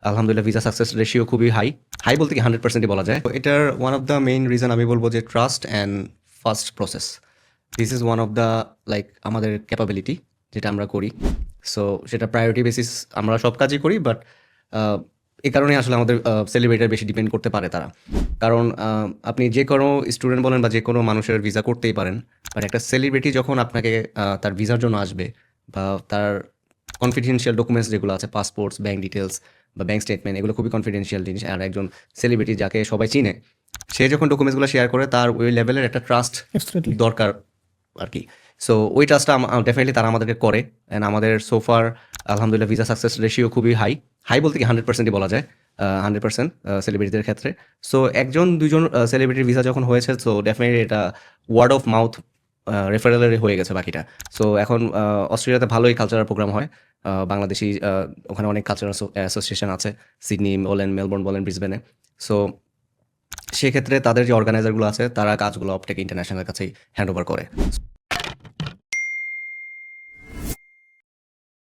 আলহামদুলিল্লাহ visa success ratio খুবই high. High বলতে কি 100%ই বলা যায়। তো এটার one of the main reason আমি বলব যে trust and fast process. This is one of the আমাদের ক্যাপাবিলিটি যেটা আমরা করি। সো সেটা প্রায়োরিটি বেসিস আমরা সব কাজই করি বাট এই কারণে আসলে আমাদের সেলিব্রিটির বেশি ডিপেন্ড করতে পারে তারা। কারণ আপনি যে কোনো স্টুডেন্ট বলেন বা যে কোনো মানুষের ভিসা করতেই পারেন। বাট একটা সেলিব্রিটি যখন আপনাকে তার ভিসার জন্য আসবে বা তার কনফিডেন্সিয়াল ডকুমেন্টস যেগুলো আছে পাসপোর্টস, ব্যাংক ডিটেলস বা ব্যাংক স্টেটমেন্ট এগুলো খুবই কনফিডেন্সিয়াল জিনিস। আর একজন সেলিব্রিটি যাকে সবাই চিনে, সে যখন ডকুমেন্টসগুলো শেয়ার করে তার ওই লেভেলের একটা ট্রাস্ট Absolutely. দরকার আর কি। সো ওই ট্রাস্টটা ডেফিনেটলি তারা আমাদেরকে করে। অ্যান্ড আমাদের সোফার আলহামদুলিল্লাহ ভিসা সাকসেস রেশিও খুবই হাই। হাই বলতে কি 100%ই বলা যায়। 100% সেলিব্রিটিদের ক্ষেত্রে। সো একজন দুইজন সেলিব্রিটির ভিসা যখন হয়েছে সো ডেফিনেটলি এটা ওয়ার্ড অফ মাউথ রেফারেলের হয়ে গেছে বাকিটা। সো এখন অস্ট্রেলিয়াতে ভালোই কালচারাল প্রোগ্রাম হয়। বাংলাদেশি ওখানে অনেক কালচারাল অ্যাসোসিয়েশন আছে। সিডনি বলেন, মেলবোর্ন বলেন, ব্রিসবেনে। সো সেক্ষেত্রে তাদের যে অর্গানাইজারগুলো আছে তারা কাজগুলো অপটেক ইন্টারন্যাশনালের কাছেই হ্যান্ড ওভার করে।